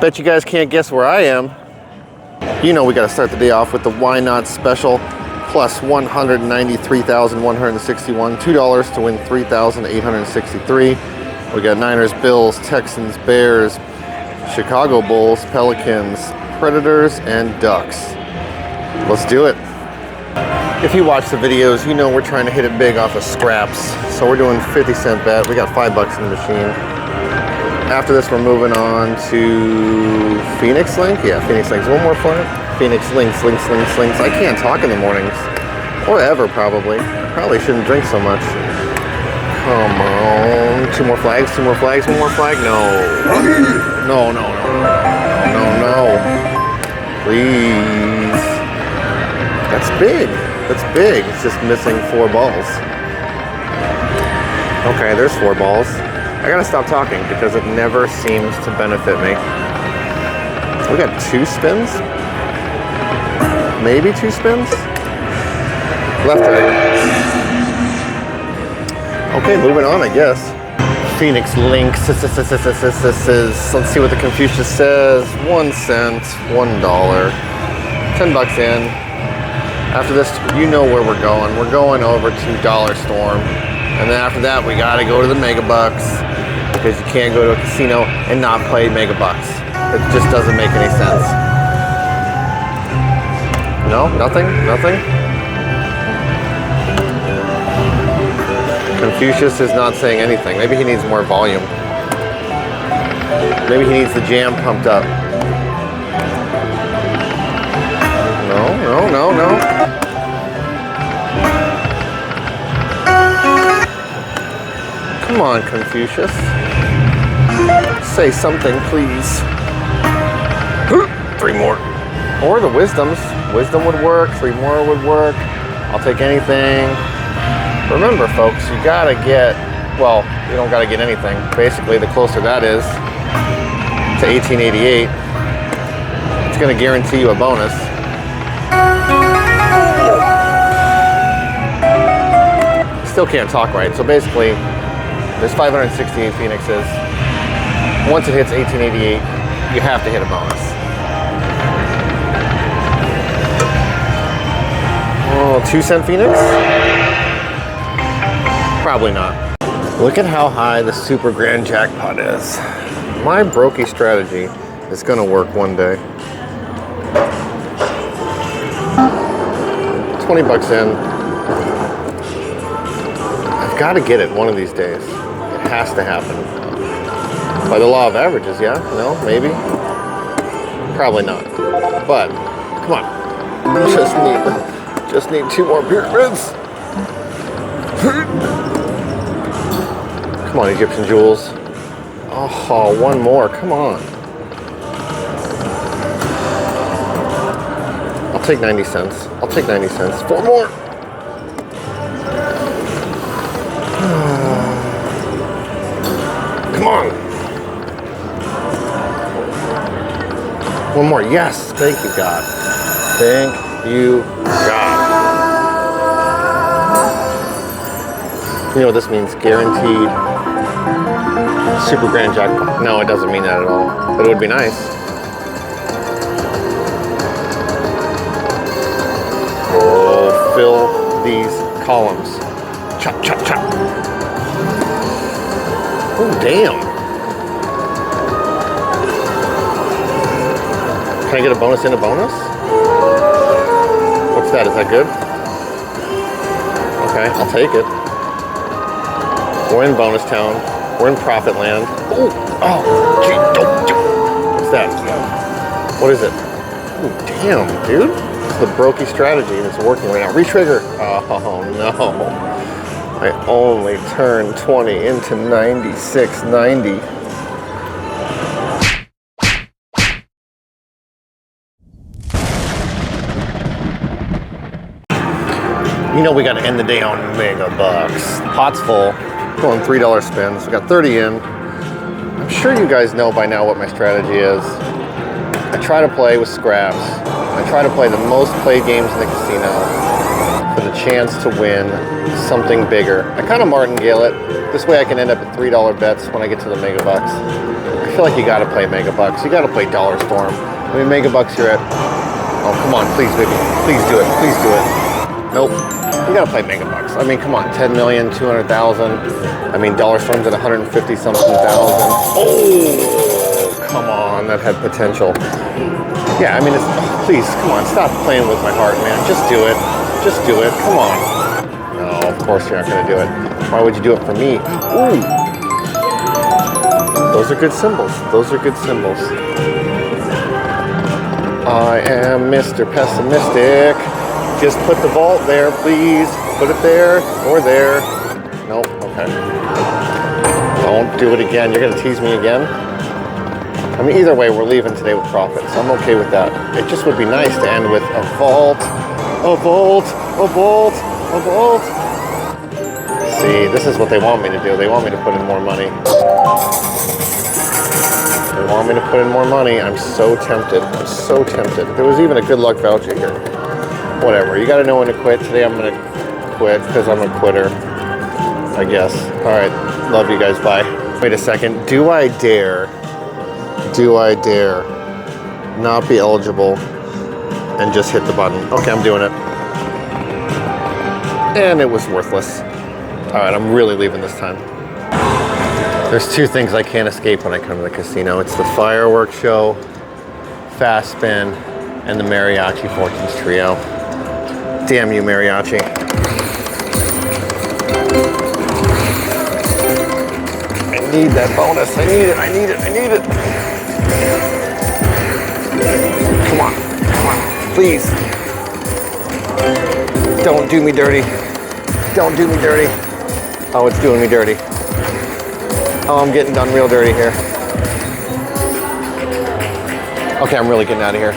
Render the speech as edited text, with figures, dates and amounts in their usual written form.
Bet you guys can't guess where I am. You know we gotta start the day off with the Why Not special. Plus 193,161. $2 to win 3,863. We got Niners, Bills, Texans, Bears, Chicago Bulls, Pelicans, Predators, and Ducks. Let's do it. If you watch the videos, you know we're trying to hit it big off of scraps. So we're doing 50-cent bet. We got $5 in the machine. After this, we're moving on to Phoenix Link. Yeah, Phoenix Link's one more fun. Phoenix Links. I can't talk in the mornings. Or ever, probably. I probably shouldn't drink so much. Come on. Two more flags, one more flag. No. No. Please. That's big. It's just missing 4 balls. Okay, there's 4 balls. I gotta stop talking because it never seems to benefit me. We got 2 spins? Maybe 2 spins? Left, right. Okay, moving on, I guess. Phoenix Links. Let's see what the Confucius says. 1 cent, $1. $10 in. After this, you know where we're going. We're going over to Dollar Storm. And then after that, we gotta go to the Mega Bucks. Because you can't go to a casino and not play Mega Bucks. It just doesn't make any sense. No? Nothing? Confucius is not saying anything. Maybe he needs more volume. Maybe he needs the jam pumped up. No. Come on, Confucius. Say something, please. 3 more. Or the wisdoms. Wisdom would work. 3 more would work. I'll take anything. Remember, folks, you gotta get, well, you don't gotta get anything. Basically, the closer that is to 1888, it's gonna guarantee you a bonus. Still can't talk right. So basically, there's 568 Phoenixes. Once it hits 1888, you have to hit a bonus. Oh, 2-cent Phoenix? Probably not. Look at how high the super grand jackpot is. My brokey strategy is gonna work one day. $20 in. I've got to get it one of these days. It has to happen. By the law of averages, yeah? No? Maybe? Probably not. But, come on. Just need 2 more pyramids. Come on, Egyptian jewels. Oh, 1 more. Come on. I'll take 90 cents. 4 more. Come on. 1 more. Yes. Thank you, God. Thank you, God. You know what this means? Guaranteed super grand jackpot. No, it doesn't mean that at all. But it would be nice. Oh, fill these columns. Chop. Oh, damn. Can I get a bonus in a bonus? What's that? Is that good? Okay, I'll take it. We're in bonus town. We're in profit land. Oh, gee, what's that? What is it? Oh, damn, dude. It's the brokey strategy and it's working right now. Retrigger. Oh, no. I only turned 20 into 96.90. You know we got to end the day on Mega Bucks. Pot's full. Pulling $3 spins. We got 30 in. I'm sure you guys know by now what my strategy is. I try to play with scraps. I try to play the most played games in the casino. for the chance to win something bigger. I kind of martingale it. This way I can end up at $3 bets when I get to the mega bucks. I feel like you got to play mega bucks. You got to play dollar storm. I mean, mega bucks you're at. Oh, come on, please, baby. Please do it. Please do it. Nope. You got to play mega bucks. I mean, come on, 10 million, 200,000. I mean, dollar storm's at 150 something thousand. Oh, come on, that had potential. Yeah, I mean, please, come on, stop playing with my heart, man. Just do it. Just do it. Come on. No, of course you're not going to do it. Why would you do it for me? Ooh. Those are good symbols. Those are good symbols. I am Mr. Pessimistic. Just put the vault there, please. Put it there or there. Nope, okay. Don't do it again. You're going to tease me again? I mean, either way, we're leaving today with profit, so I'm okay with that. It just would be nice to end with a vault, a vault, a vault, a vault. See, this is what they want me to do. They want me to put in more money. They want me to put in more money. I'm so tempted. I'm so tempted. There was even a good luck voucher here. Whatever. You got to know when to quit. Today I'm going to quit because I'm a quitter, I guess. All right. Love you guys. Bye. Wait a second. Do I dare not be eligible and just hit the button? Okay, I'm doing it. And it was worthless. All right, I'm really leaving this time. There's two things I can't escape when I come to the casino. It's the fireworks show, fast spin, and the mariachi fortunes trio. Damn you, mariachi. I need that bonus. I need it. I need it. I need it. Come on. Come on. Please. Don't do me dirty. Don't do me dirty. Oh, it's doing me dirty. Oh, I'm getting done real dirty here. Okay, I'm really getting out of here.